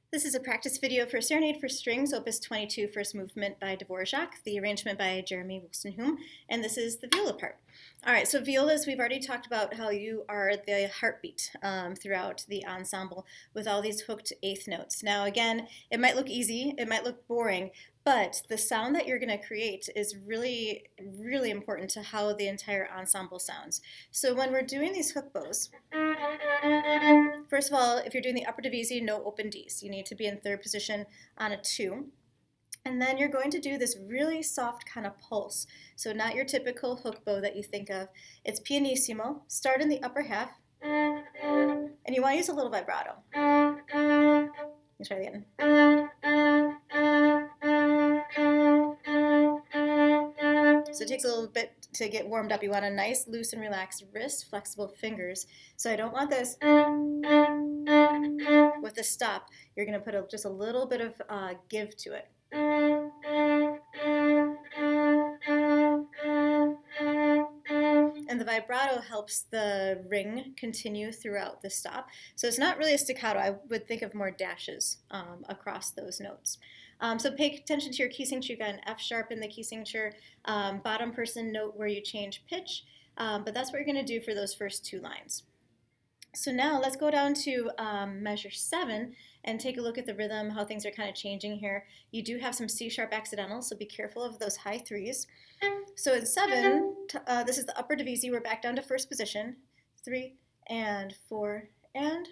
This is a practice video for Serenade for Strings, Opus 22, First Movement by Dvorak, the arrangement by Jeremy Woolstenhulme, and this is the viola part. All right, so violas, we've already talked about how you are the heartbeat throughout the ensemble with all these hooked eighth notes. Now again, it might look easy, it might look boring, but the sound that you're going to create is really, really important to how the entire ensemble sounds. So when we're doing these hook bows, first of all, if you're doing the upper division, no open Ds. You need to be in third position on a 2. And then you're going to do this really soft kind of pulse. So not your typical hook bow that you think of. It's pianissimo. Start in the upper half. And you want to use a little vibrato. Let's try it again. So it takes a little bit to get warmed up. You want a nice, loose and relaxed wrist, flexible fingers. So I don't want this with the stop. You're going to put just a little bit of give to it. And the vibrato helps the ring continue throughout the stop. So it's not really a staccato. I would think of more dashes across those notes. So pay attention to your key signature. You got an F sharp in the key signature, bottom person note where you change pitch, but that's what you're going to do for those first 2 lines. So now let's go down to measure 7 and take a look at the rhythm, how things are kind of changing here. You do have some C sharp accidentals, so be careful of those high 3s. So in 7, this is the upper division. We're back down to first position. 3 and 4 and.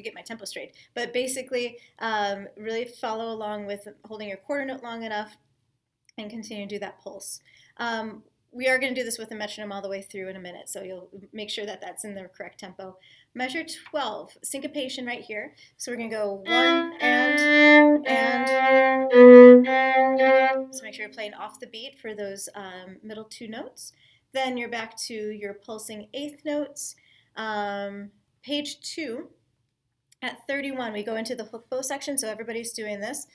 Get my tempo straight, but basically really follow along with holding your quarter note long enough and continue to do that pulse. We are going to do this with a metronome all the way through in a minute, so you'll make sure that that's in the correct tempo. Measure 12, syncopation right here. So we're going to go 1 and. So make sure you're playing off the beat for those middle 2 notes. Then you're back to your pulsing eighth notes. Page 2. At 31, we go into the hook bow section, so everybody's doing this.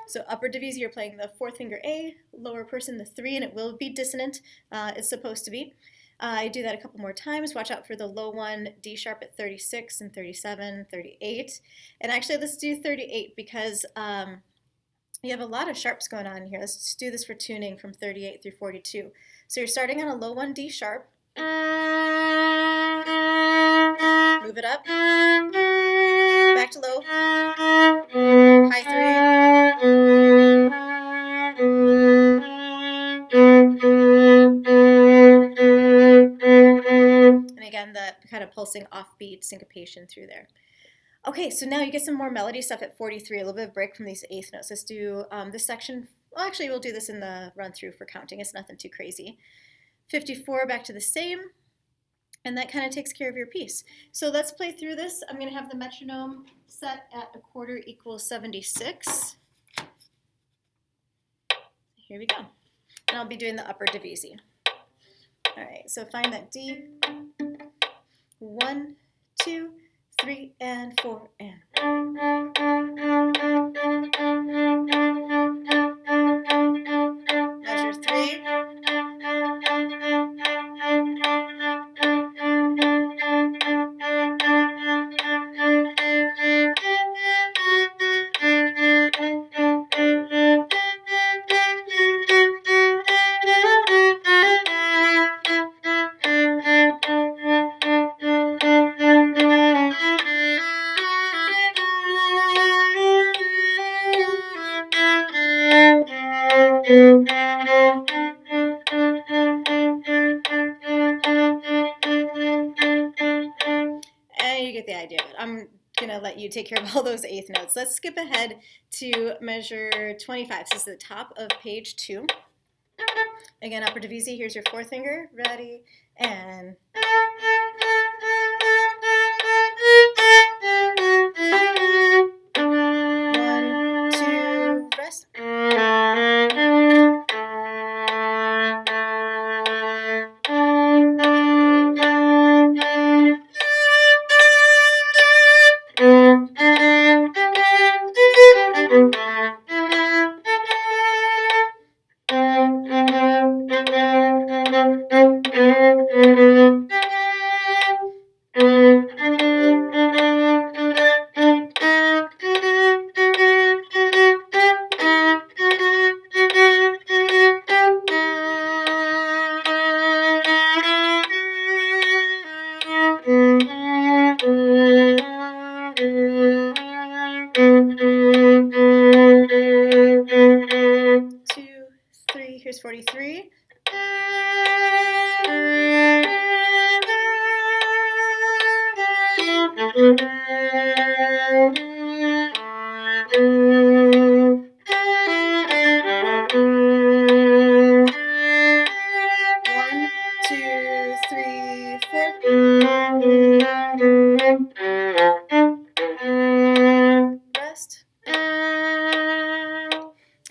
So upper division, you're playing the 4th finger A, lower person the 3, and it will be dissonant. It's supposed to be. I do that a couple more times. Watch out for the low one, D sharp at 36 and 37, 38. And actually, let's do 38 because you have a lot of sharps going on here. Let's just do this for tuning from 38 through 42. So you're starting on a low 1 D sharp. Move it up. Back to low. High 3. And again, the kind of pulsing offbeat syncopation through there. Okay, so now you get some more melody stuff at 43, a little bit of break from these eighth notes. Let's do this section. Well, actually, we'll do this in the run-through for counting. It's nothing too crazy. 54, back to the same, and that kind of takes care of your piece. So let's play through this. I'm going to have the metronome set at a quarter equals 76. Here we go. And I'll be doing the upper division. All right, so find that D. 1, 2, 3, and 4, and. Measure 3. You get the idea of it. I'm going to let you take care of all those eighth notes. Let's skip ahead to measure 25. This is the top of page 2. Again, upper division, here's your 4th finger. Ready, and. Here's 43. Rest.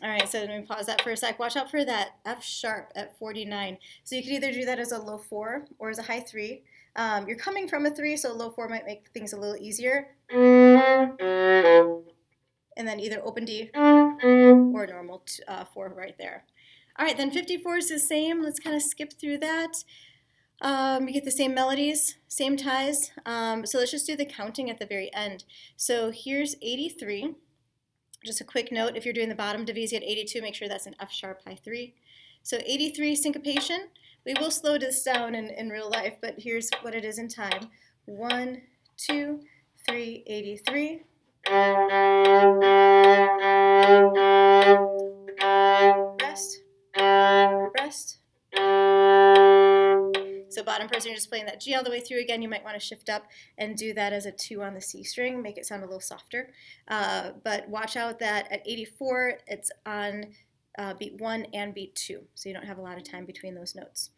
All right, so let me pause that for a sec. Watch out for that F sharp at 49. So you can either do that as a low 4 or as a high 3. You're coming from a 3, so a low 4 might make things a little easier. And then either open D or normal 4 right there. All right, then 54 is the same. Let's kind of skip through that. We get the same melodies, same ties. So let's just do the counting at the very end. So here's 83. Just a quick note, if you're doing the bottom divisi at 82, make sure that's an F sharp high 3. So 83 syncopation. We will slow this down in real life, but here's what it is in time. 1, 2, 3, 83. Rest, rest. So bottom person, you're just playing that G all the way through. Again, you might want to shift up and do that as a 2 on the C string, make it sound a little softer. But watch out that at 84, it's on beat 1 and beat 2, so you don't have a lot of time between those notes.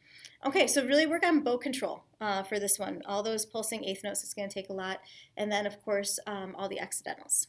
Okay, so really work on bow control for this one. All those pulsing eighth notes, it's going to take a lot. And then, of course, all the accidentals.